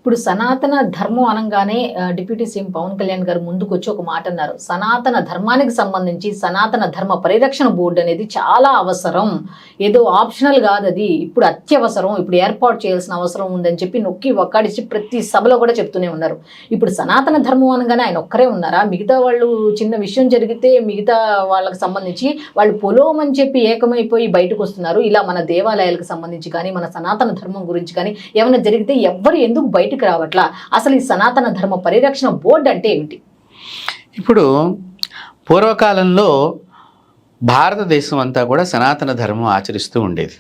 ఇప్పుడు సనాతన ధర్మం అనగానే డిప్యూటీ సీఎం పవన్ కళ్యాణ్ గారు ముందుకు వచ్చి ఒక మాట అన్నారు. సనాతన ధర్మానికి సంబంధించి సనాతన ధర్మ పరిరక్షణ బోర్డు అనేది చాలా అవసరం, ఏదో ఆప్షనల్ కాదు, అది ఇప్పుడు అత్యవసరం, ఇప్పుడు ఏర్పాటు చేయాల్సిన అవసరం ఉందని చెప్పి నొక్కి ఒక్కాడిచి ప్రతి సభలో కూడా చెప్తూనే ఉన్నారు. ఇప్పుడు సనాతన ధర్మం అనగానే ఆయన ఒక్కరే ఉన్నారా? మిగతా వాళ్ళు చిన్న విషయం జరిగితే మిగతా వాళ్ళకి సంబంధించి వాళ్ళు పొలోమని చెప్పి ఏకమైపోయి బయటకు వస్తున్నారు. ఇలా మన దేవాలయాలకు సంబంధించి కానీ మన సనాతన ధర్మం గురించి కానీ ఏమైనా జరిగితే ఎవ్వరు ఎందుకు బయటకు రావట్లా? అసలు ఈ సనాతన ధర్మ పరిరక్షణ బోర్డు అంటే ఏమిటి? ఇప్పుడు పూర్వకాలంలో భారతదేశం అంతా కూడా సనాతన ధర్మం ఆచరిస్తూ ఉండేది.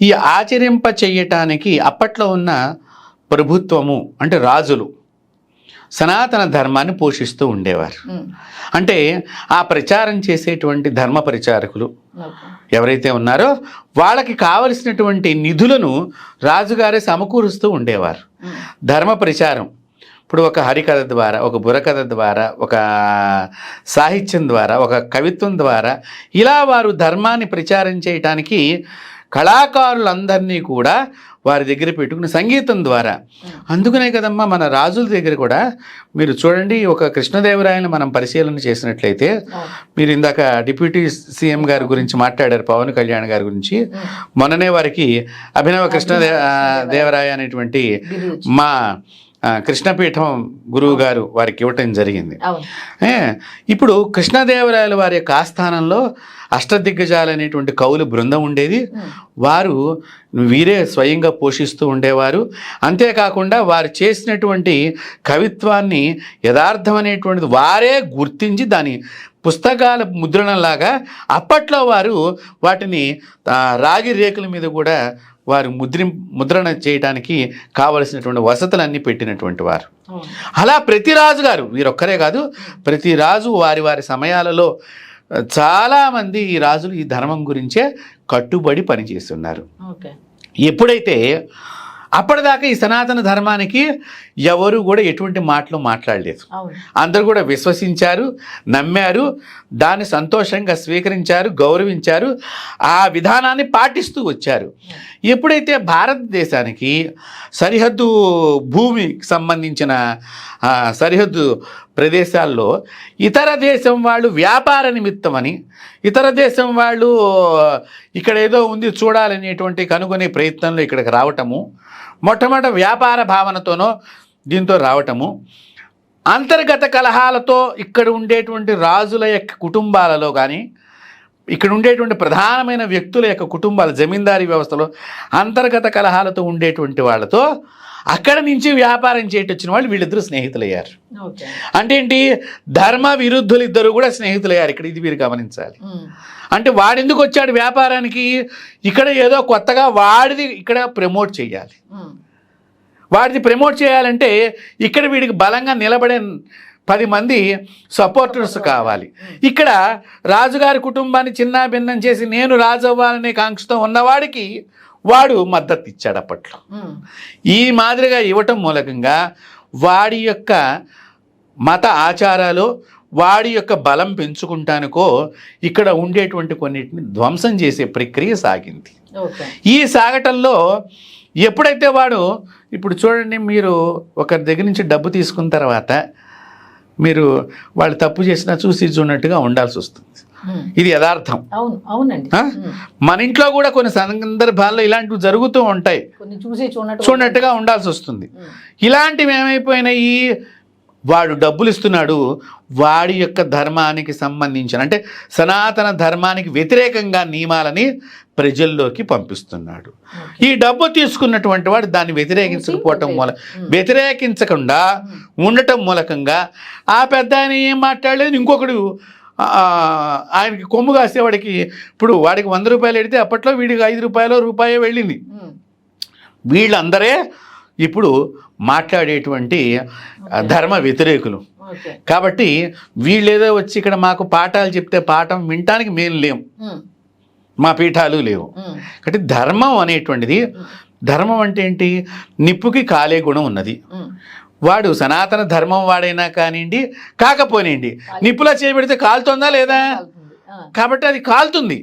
ఈ ఆచరింప చెయ్యటానికి అప్పట్లో ఉన్న ప్రభుత్వము అంటే రాజులు సనాతన ధర్మాన్ని పోషిస్తూ ఉండేవారు. అంటే ఆ ప్రచారం చేసేటువంటి ధర్మ పరిచారకులు ఎవరైతే ఉన్నారో వాళ్ళకి కావలసినటువంటి నిధులను రాజుగారే సమకూరుస్తూ ఉండేవారు. ధర్మ ప్రచారం ఇప్పుడు ఒక హరికథ ద్వారా, ఒక బుర్రకథ ద్వారా, ఒక సాహిత్యం ద్వారా, ఒక కవిత్వం ద్వారా ఇలా వారు ధర్మాన్ని ప్రచారం చేయటానికి కళాకారులందరినీ కూడా వారి దగ్గర పెట్టుకుని సంగీతం ద్వారా. అందుకనే కదమ్మా మన రాజుల దగ్గర కూడా మీరు చూడండి, ఒక కృష్ణదేవరాయలను మనం పరిశీలన చేసినట్లయితే, మీరు ఇందాక డిప్యూటీ సీఎం గారి గురించి మాట్లాడారు, పవన్ కళ్యాణ్ గారి గురించి. మొన్ననే వారికి అభినవ కృష్ణదేవరాయ అనేటువంటి మా కృష్ణపీఠం గురువు గారు వారికి ఇవ్వటం జరిగింది. ఇప్పుడు కృష్ణదేవరాయల వారి యొక్క ఆస్థానంలో అష్టదిగ్గజాలు అనేటువంటి కవులు బృందం ఉండేది. వారు వీరే స్వయంగా పోషిస్తూ ఉండేవారు. అంతేకాకుండా వారు చేసినటువంటి కవిత్వాన్ని యథార్థం అనేటువంటిది వారే గుర్తించి దాని పుస్తకాల ముద్రణలాగా అప్పట్లో వారు వాటిని రాగి రేకుల మీద కూడా వారు ముద్రణ చేయడానికి కావలసినటువంటి వసతులన్నీ పెట్టినటువంటి వారు. అలా ప్రతి రాజు గారు, వీరొక్కరే కాదు, ప్రతి రాజు వారి వారి సమయాలలో చాలామంది ఈ రాజులు ఈ ధర్మం గురించే కట్టుబడి పనిచేస్తున్నారు. ఎప్పుడైతే అప్పటిదాకా ఈ సనాతన ధర్మానికి ఎవరు కూడా ఎటువంటి మాటలు మాట్లాడలేదు. అందరూ కూడా విశ్వసించారు, నమ్మారు, దాన్ని సంతోషంగా స్వీకరించారు, గౌరవించారు, ఆ విధానాన్ని పాటిస్తూ వచ్చారు. ఎప్పుడైతే భారతదేశానికి సరిహద్దు భూమికి సంబంధించిన సరిహద్దు ప్రదేశాల్లో ఇతర దేశం వాళ్ళు వ్యాపార నిమిత్తమని, ఇతర దేశం వాళ్ళు ఇక్కడ ఏదో ఉంది చూడాలనేటువంటి కనుగొనే ప్రయత్నంలో ఇక్కడికి రావటము, మొట్టమొదటి వ్యాపార భావనతోనో దీంతో రావటము, అంతర్గత కలహాలతో ఇక్కడ ఉండేటువంటి రాజుల యొక్క కుటుంబాలలో కానీ, ఇక్కడ ఉండేటువంటి ప్రధానమైన వ్యక్తుల యొక్క కుటుంబాల జమీందారీ వ్యవస్థలో అంతర్గత కలహాలతో ఉండేటువంటి వాళ్ళతో అక్కడ నుంచి వ్యాపారం చేయటొచ్చిన వాళ్ళు వీళ్ళిద్దరూ స్నేహితులయ్యారు. అంటే ఏంటి, ధర్మ విరుద్ధులు ఇద్దరు కూడా స్నేహితులయ్యారు. ఇక్కడ ఇది మీరు గమనించాలి. అంటే వాడెందుకు వచ్చాడు వ్యాపారానికి? ఇక్కడ ఏదో కొత్తగా వాడిది ఇక్కడ ప్రమోట్ చేయాలి. వాడిది ప్రమోట్ చేయాలంటే ఇక్కడ వీడికి బలంగా నిలబడే 10 మంది సపోర్టర్స్ కావాలి. ఇక్కడ రాజుగారి కుటుంబాన్ని చిన్న భిన్నం చేసి నేను రాజు అవ్వాలనే కాంక్షతో ఉన్నవాడికి వాడు మద్దతు ఇచ్చాడు అప్పట్లో. ఈ మాదిరిగా ఇవ్వటం మూలకంగా వాడి యొక్క మత ఆచారాలు, వాడి యొక్క బలం పెంచుకుంటానికో ఇక్కడ ఉండేటువంటి కొన్నిటిని ధ్వంసం చేసే ప్రక్రియ సాగింది. ఈ సాగటంలో ఎప్పుడైతే వాడు, ఇప్పుడు చూడండి, మీరు ఒకరి దగ్గర నుంచి డబ్బు తీసుకున్న తర్వాత మీరు వాళ్ళు తప్పు చేసినా చూసి చూడనట్టుగా ఉండాల్సి వస్తుంది. ఇది యథార్థం. మన ఇంట్లో కూడా కొన్ని సందర్భాల్లో ఇలాంటివి జరుగుతూ ఉంటాయి, చూడనట్టుగా ఉండాల్సి వస్తుంది. ఇలాంటివి ఏమైపోయినాయి, వాడు డబ్బులు ఇస్తున్నాడు, వాడి యొక్క ధర్మానికి సంబంధించిన అంటే సనాతన ధర్మానికి వ్యతిరేకంగా నియమాలని ప్రజల్లోకి పంపిస్తున్నాడు. ఈ డబ్బు తీసుకున్నటువంటి వాడు దాన్ని వ్యతిరేకించకపోవటం వ్యతిరేకించకుండా ఉండటం మూలకంగా ఆ పెద్ద ఆయన ఏం మాట్లాడలేదు, ఇంకొకడు ఆయనకి కొమ్ము కాసేవాడికి, ఇప్పుడు వాడికి 100 రూపాయలు ఎడితే అప్పట్లో వీడికి 5 రూపాయలు రూపాయో వెళ్ళింది. వీళ్ళందరే ఇప్పుడు మాట్లాడేటువంటి ధర్మ వ్యతిరేకులు. కాబట్టి వీళ్ళేదో వచ్చి ఇక్కడ మాకు పాఠాలు చెప్తే పాఠం వినటానికి మేము లేము, మా పీఠాలు లేవు. కాబట్టి ధర్మం అనేటువంటిది, ధర్మం అంటే ఏంటి, నిప్పుకి కాలే గుణం ఉన్నది. వాడు సనాతన ధర్మం వాడైనా కానివ్వండి కాకపోనివ్వండి, నిప్పులా చేయబెడితే కాలుతుందా లేదా? కాబట్టి అది కాలుతుంది.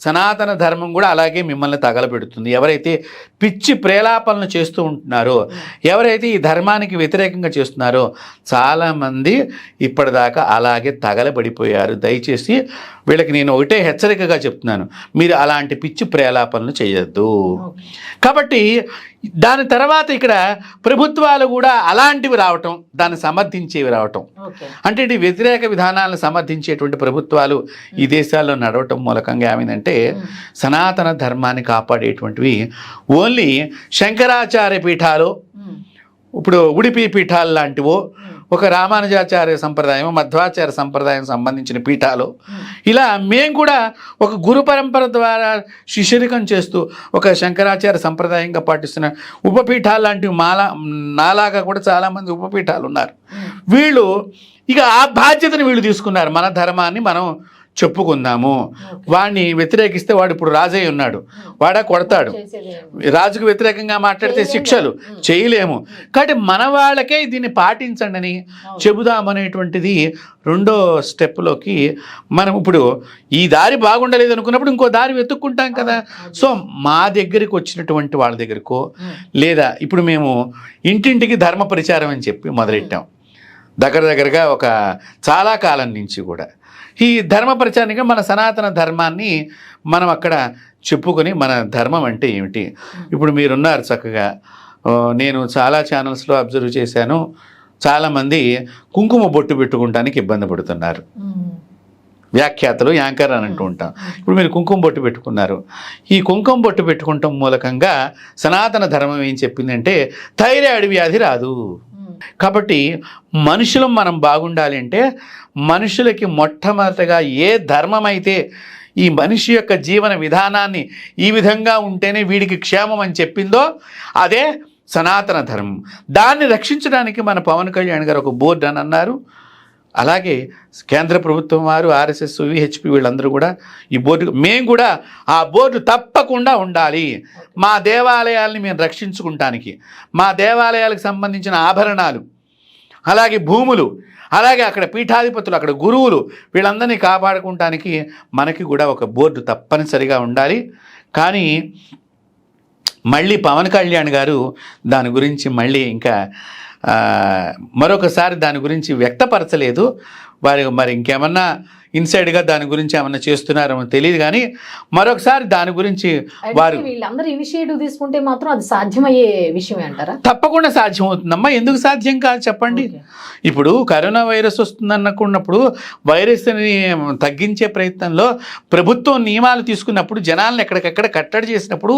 సనాతన ధర్మం కూడా అలాగే మిమ్మల్ని తగలబెడుతుంది. ఎవరైతే పిచ్చి ప్రేలాపనలు చేస్తూ ఉంటున్నారో, ఎవరైతే ఈ ధర్మానికి వ్యతిరేకంగా చేస్తున్నారో చాలామంది ఇప్పటిదాకా అలాగే తగలబడిపోయారు. దయచేసి వీళ్ళకి నేను ఒకటే హెచ్చరికగా చెప్తున్నాను, మీరు అలాంటి పిచ్చి ప్రేలాపనలు చేయొద్దు. కాబట్టి దాని తర్వాత ఇక్కడ ప్రభుత్వాలు కూడా అలాంటివి రావటం, దాన్ని సమర్థించేవి రావటం, అంటే ఇది వ్యతిరేక విధానాలను సమర్థించేటువంటి ప్రభుత్వాలు ఈ దేశాల్లో నడవటం మూలకంగా ఏమైందంటే సనాతన ధర్మాన్ని కాపాడేటువంటివి ఓన్లీ శంకరాచార్య పీఠాలు, ఇప్పుడు ఉడిపి పీఠాలు లాంటివో, ఒక రామానుజాచార్య సంప్రదాయం, మధ్వాచార్య సంప్రదాయం సంబంధించిన పీఠాలు, ఇలా మేము కూడా ఒక గురు పరంపర ద్వారా శిష్యరికం చేస్తూ ఒక శంకరాచార్య సంప్రదాయంగా పాటిస్తున్న ఉపపీఠాలు లాంటివి నాలాగా కూడా చాలామంది ఉపపీఠాలు ఉన్నారు. వీళ్ళు ఇక ఆ బాధ్యతను వీళ్ళు తీసుకున్నారు. మన ధర్మాన్ని మనం చెప్పుకుందాము, వాడిని వ్యతిరేకిస్తే వాడు ఇప్పుడు రాజయ్య ఉన్నాడు, వాడా కొడతాడు, రాజుకు వ్యతిరేకంగా మాట్లాడితే శిక్షలు చేయలేము. కాబట్టి మన వాళ్ళకే దీన్ని పాటించండి అని చెబుదామనేటువంటిది రెండో స్టెప్లోకి మనం ఇప్పుడు ఈ దారి బాగుండలేదు అనుకున్నప్పుడు ఇంకో దారి వెతుక్కుంటాం కదా. సో మా దగ్గరికి వచ్చినటువంటి వాళ్ళ దగ్గరకో, లేదా ఇప్పుడు మేము ఇంటింటికి ధర్మ ప్రచారం అని చెప్పి మొదలెట్టాం. దగ్గరగా ఒక చాలా కాలం నుంచి కూడా ఈ ధర్మ ప్రచారంగా మన సనాతన ధర్మాన్ని మనం అక్కడ చెప్పుకొని మన ధర్మం అంటే ఏమిటి. ఇప్పుడు మీరున్నారు చక్కగా, నేను చాలా ఛానల్స్లో అబ్జర్వ్ చేశాను, చాలామంది కుంకుమ బొట్టు పెట్టుకోవడానికి ఇబ్బంది పడుతున్నారు. వ్యాఖ్యాతలు, యాంకర్ అని అంటూ ఉంటాం. ఇప్పుడు మీరు కుంకుమ బొట్టు పెట్టుకున్నారు. ఈ కుంకుమ బొట్టు పెట్టుకుంటాం మూలకంగా సనాతన ధర్మం ఏం చెప్పిందంటే థైరాయిడ్ వ్యాధి రాదు. కాబట్టి మనుషులం మనం బాగుండాలి అంటే మనుషులకి మొట్టమొదటిగా ఏ ధర్మం అయితే ఈ మనిషి యొక్క జీవన విధానాన్ని ఈ విధంగా ఉంటేనే వీడికి క్షేమం అని చెప్పిందో అదే సనాతన ధర్మం. దాన్ని రక్షించడానికి మన పవన్ కళ్యాణ్ గారు ఒక బోర్డు అని అన్నారు. అలాగే కేంద్ర ప్రభుత్వం వారు, ఆర్ఎస్ఎస్, విహెచ్పి వీళ్ళందరూ కూడా ఈ బోర్డు, మేము కూడా ఆ బోర్డు తప్పకుండా ఉండాలి. మా దేవాలయాల్ని మేము రక్షించుకుంటానికి, మా దేవాలయాలకు సంబంధించిన ఆభరణాలు, అలాగే భూములు, అలాగే అక్కడ పీఠాధిపతులు, అక్కడ గురువులు, వీళ్ళందరినీ కాపాడుకుంటానికి మనకి కూడా ఒక బోర్డు తప్పనిసరిగా ఉండాలి. కానీ మళ్ళీ పవన్ కళ్యాణ్ గారు దాని గురించి మళ్ళీ ఇంకా మరొకసారి దాని గురించి వ్యక్తపరచలేదు. వారి మరి ఇంకేమన్నా ఇన్సైడ్గా దాని గురించి ఏమన్నా చేస్తున్నారేమో తెలియదు, కానీ మరొకసారి దాని గురించి వారు వీళ్ళందరూ ఇనిషియేటివ్ తీసుకుంటే మాత్రం అది సాధ్యమయ్యే విషయమే అంటారా? తప్పకుండా సాధ్యమవుతుందమ్మా. ఎందుకు సాధ్యం కాదు చెప్పండి. ఇప్పుడు కరోనా వైరస్ వస్తుందనుకున్నప్పుడు వైరస్ని తగ్గించే ప్రయత్నంలో ప్రభుత్వం నియమాలు తీసుకున్నప్పుడు, జనాలను ఎక్కడికెక్కడ కట్టడి చేసినప్పుడు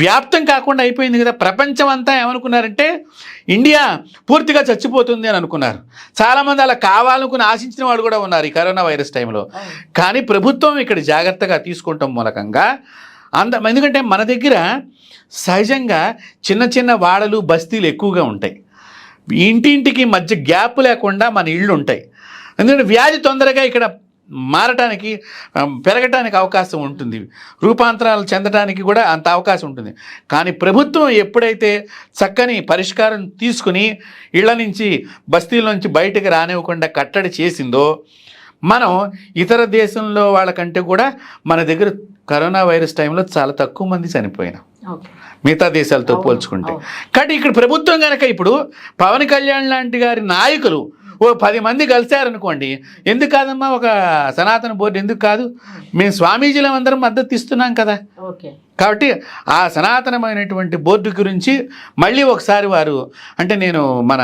వ్యాప్తం కాకుండా అయిపోయింది కదా. ప్రపంచం అంతా ఏమనుకున్నారంటే ఇండియా పూర్తిగా చచ్చిపోతుంది అని అనుకున్నారు. చాలామంది అలా కావాలనుకుని ఆశించిన వాళ్ళు కూడా ఉన్నారు ఈ కరోనా వైరస్ టైంలో. కానీ ప్రభుత్వం ఇక్కడ జాగ్రత్తగా తీసుకుంటాం మూలకంగా ఎందుకంటే మన దగ్గర సహజంగా చిన్న చిన్న వాడలు, బస్తీలు ఎక్కువగా ఉంటాయి. ఇంటింటికి మధ్య గ్యాప్ లేకుండా మన ఇళ్ళు ఉంటాయి. ఎందుకంటే వ్యాధి తొందరగా ఇక్కడ మారటానికి, పెరగటానికి అవకాశం ఉంటుంది, రూపాంతరాలు చెందడానికి కూడా అంత అవకాశం ఉంటుంది. కానీ ప్రభుత్వం ఎప్పుడైతే చక్కని పరిష్కారం తీసుకుని ఇళ్ల నుంచి, బస్తీల నుంచి బయటకు రానివ్వకుండా కట్టడి చేసిందో, మనం ఇతర దేశంలో వాళ్ళకంటే కూడా మన దగ్గర కరోనా వైరస్ టైంలో చాలా తక్కువ మంది చనిపోయినాం మిగతా దేశాలతో పోల్చుకుంటే. కాబట్టి ఇక్కడ ప్రభుత్వం కనుక ఇప్పుడు పవన్ కళ్యాణ్ లాంటి గారి నాయకులు ఓ 10 మంది కలిశారనుకోండి, ఎందుకు కాదమ్మా ఒక సనాతన బోర్డు, ఎందుకు కాదు? మేము స్వామీజీలం అందరం మద్దతు ఇస్తున్నాం కదా. కాబట్టి ఆ సనాతనమైనటువంటి బోర్డు గురించి మళ్ళీ ఒకసారి వారు, అంటే నేను మన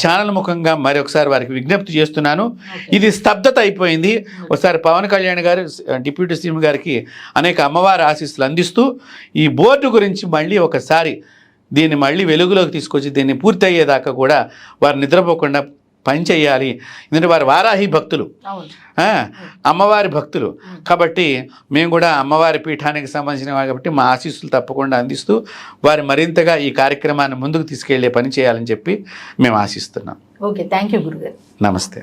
ఛానల్ ముఖంగా మరొకసారి వారికి విజ్ఞప్తి చేస్తున్నాను. ఇది స్తబ్దత అయిపోయింది. ఒకసారి పవన్ కళ్యాణ్ గారు, డిప్యూటీ సీఎం గారికి అనేక అమ్మవారి ఆశీస్సులు అందిస్తూ ఈ బోర్డు గురించి మళ్ళీ ఒకసారి దీన్ని మళ్ళీ వెలుగులోకి తీసుకొచ్చి దీన్ని పూర్తి అయ్యేదాకా కూడా వారు నిద్రపోకుండా పనిచేయాలి. ఎందుకంటే వారు వారాహి భక్తులు, అమ్మవారి భక్తులు. కాబట్టి మేము కూడా అమ్మవారి పీఠానికి సంబంధించిన కాబట్టి మా ఆశీస్సులు తప్పకుండా అందిస్తూ వారు మరింతగా ఈ కార్యక్రమాన్ని ముందుకు తీసుకెళ్లే పని చేయాలని చెప్పి మేము ఆశిస్తున్నాం. ఓకే, థ్యాంక్ యూ గురుగారు. నమస్తే.